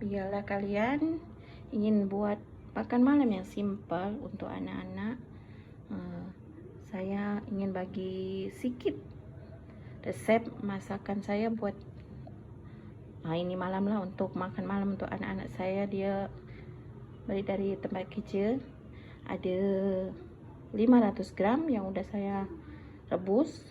Biarlah kalian ingin buat makan malam yang simple untuk anak-anak, saya ingin bagi sedikit resep masakan saya buat ini malam lah, untuk makan malam untuk anak-anak saya. Dia balik dari tempat kerja, ada 500 gram yang udah saya rebus.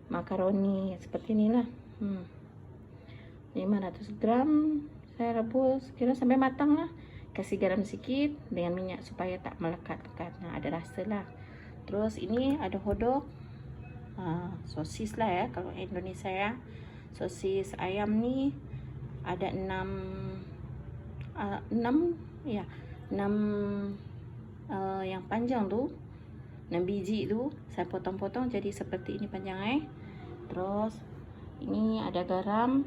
Makaroni seperti inilah, 500 gram saya rebus kira sampai matang lah. Kasih garam sedikit dengan minyak supaya tak melekat-lekat, ada rasa lah. Terus ini ada hodok, sosis lah ya kalau Indonesia ya. Sosis ayam nih ada 6 yang panjang tuh, 6 biji tuh saya potong-potong jadi seperti ini panjangnya. Terus ini ada garam,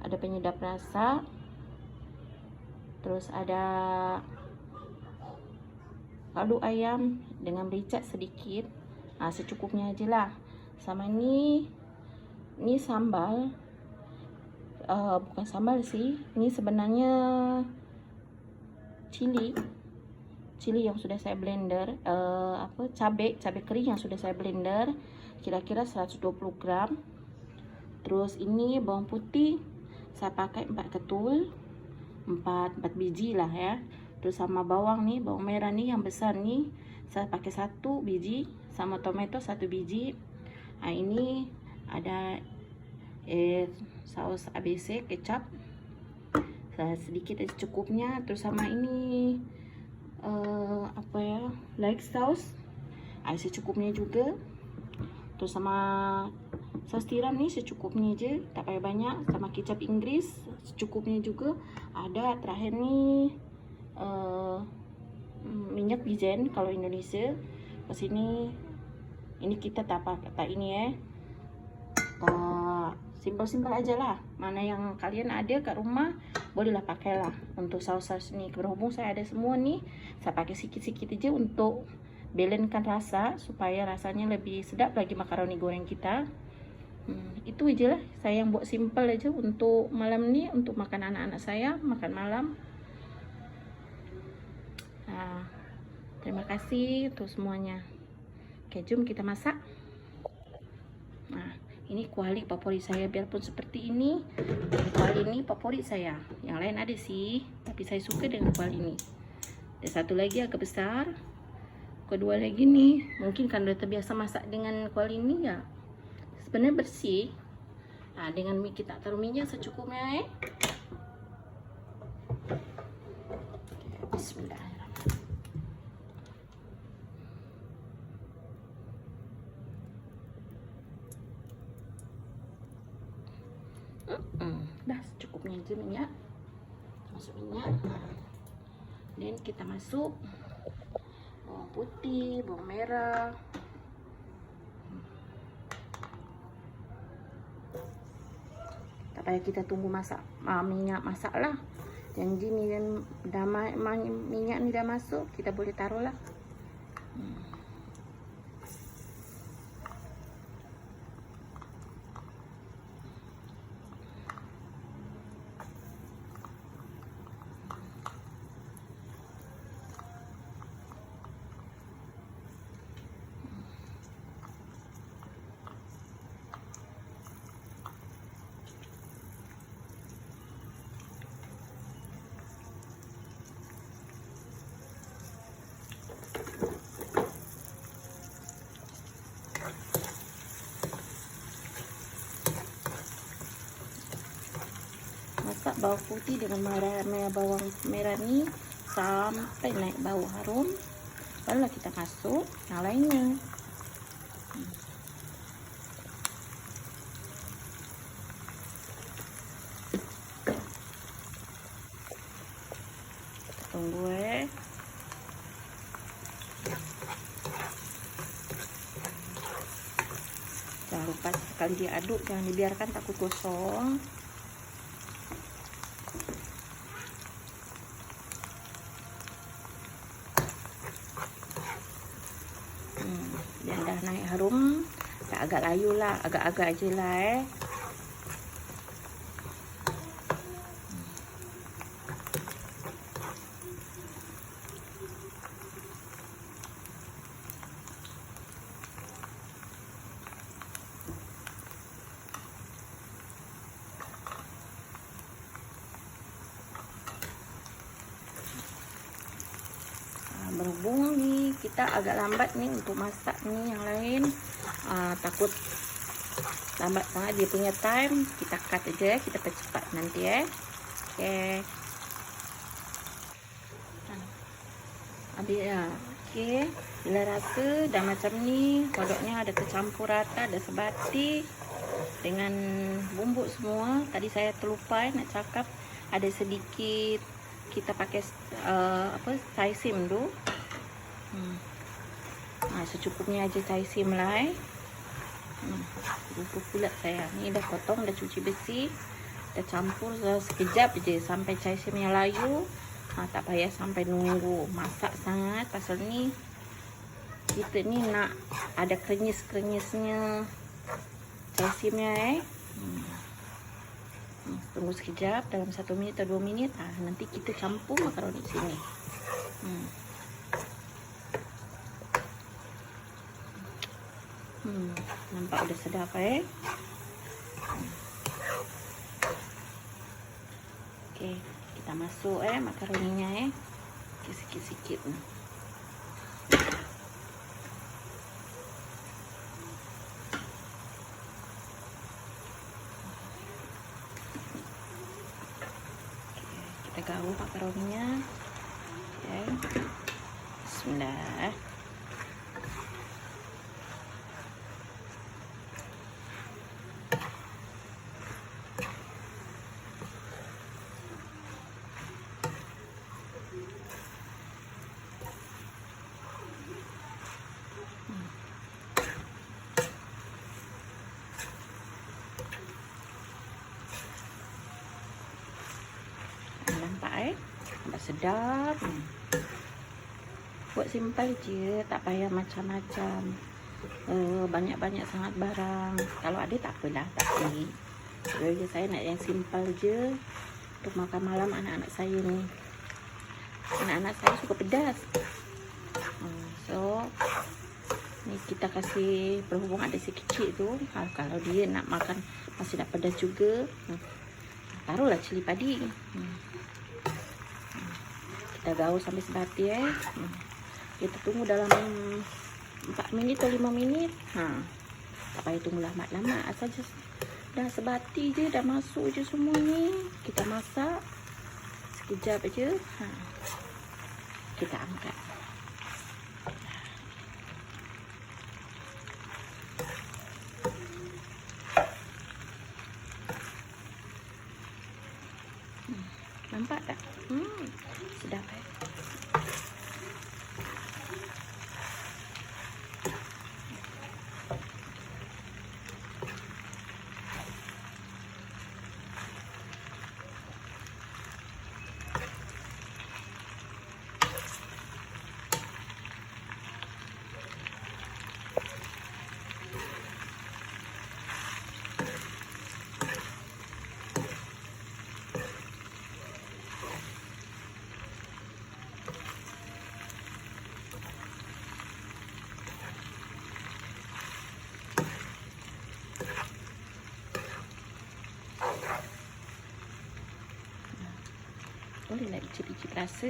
ada penyedap rasa, terus ada kaldu ayam dengan merica sedikit, secukupnya aja lah. Sama ini sambal, bukan sambal sih, ini sebenarnya cili yang sudah saya blender, cabai kering yang sudah saya blender kira-kira 120 gram. Terus ini bawang putih saya pakai 4 ketul, 4 biji lah ya. Terus sama bawang nih, bawang merah nih yang besar nih saya pakai 1 biji, sama tomato 1 biji. Ini ada saus ABC kecap saya sedikit aja cukupnya. Terus sama ini like saus secukupnya juga. Terus sama saus tiram nih secukupnya aja, tak payah banyak. Sama kecap Inggris secukupnya juga. Ada terakhir nih minyak wijen kalau Indonesia. Terus ini kita tak ini ya, simpel-simpel aja lah. Mana yang kalian ada kat rumah bolehlah pakailah untuk saus-saus ini. Berhubung saya ada semua nih, saya pakai sikit-sikit aja untuk balancekan rasa supaya rasanya lebih sedap lagi makaroni goreng kita. Itu aja lah, saya yang buat simple aja untuk malam nih, untuk makan anak-anak saya makan malam. Terima kasih untuk semuanya. Oke, jom kita masak. Ini kuali favorit saya, biarpun seperti ini, kuali ini favorit saya. Yang lain ada sih, tapi saya suka dengan kuali ini. Dan satu lagi agak besar, kedua lagi nih, mungkin kan udah terbiasa masak dengan kuali ini ya, sebenarnya bersih. Dengan kita taruh minyak secukupnya. Bismillahirrahmanirrahim. Dah secukupnya aja minyak, masuk minyak. Dan kita masuk bawang putih, bawang merah, tak payah kita tunggu masak, minyak masak lah. Janji minyak ni dah masuk, kita boleh taruh lah. Masak bawang putih dengan bawang merah ni sampai naik bau harum, barulah kita masuk yang lainnya. Kita tunggu jangan lupa sekali diaduk, jangan dibiarkan takut gosong. Yang dah naik harum, tak agak layu lah, agak-agak aje lah berhubung nih kita agak lambat nih untuk masak nih yang lain, takut lambat sangat dia punya time, kita cut aja, kita percepat nanti ya. Oke. Habis ya. Oke, bila rasa dah macam ni, kodoknya ada tercampur rata, ada sebati dengan bumbu semua. Tadi saya terlupa nak cakap, ada sedikit kita pakai taisim tu. Secukupnya aja taisim lah. Lupa pula saya. Ni dah potong, dah cuci bersih, dah campur sekejap je sampai taisimnya layu. Tak payah sampai nunggu masak sangat, pasal ni kita ni nak ada krenyes-krenyesnya taisimnya. Tunggu sekejap, dalam 1 minit atau 2 minit. Nanti kita campur makaroni sini. Nampak udah sedap Oke, kita masuk makaroninya sikit-sikit. Kita gaul makaroninya. Bismillah. Nampak sedap. Buat simple je, tak payah macam-macam, banyak-banyak sangat barang. Kalau ada tak apalah, tapi saya nak yang simple je untuk makan malam anak-anak saya ni. Anak-anak saya suka pedas, so ni kita kasih, berhubung ada si kecil tu, kalau dia nak makan masih nak pedas juga, taruhlah cili padi. Kita gaul sampai sebati kita tunggu dalam 4 minit atau 5 minit. Tak payah tunggu lama-lama, asal je dah sebati je, dah masuk je semua ni. Kita masak sekejap aja, kita angkat. Nampak tak? Sedap bolehlah icip-icip rasa.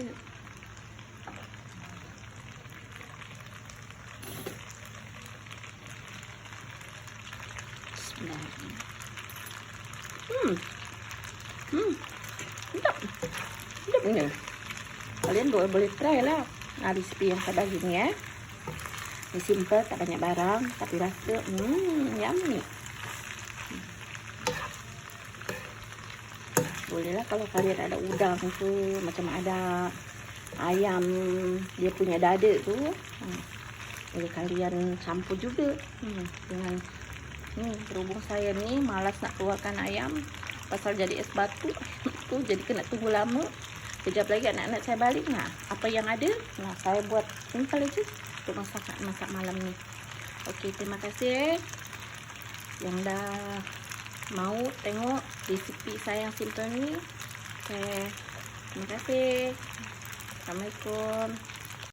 Bismillah. Sedap punya. Kalian boleh try lah resipi yang saya bagi ni Ini simple, tak banyak barang, tapi rasa yummy. Bolehlah kalau kalian ada udang tu, macam ada ayam dia punya dada tu, boleh kalian campur juga dengan berhubung saya ni malas nak keluarkan ayam pasal jadi es batu tu, jadi kena tunggu lama. Kejap lagi anak-anak saya balik, apa yang ada saya buat simple aja untuk masak malam ni. Okey, terima kasih yang dah mau tengok resipi saya yang simple ni. Terima kasih. Assalamualaikum.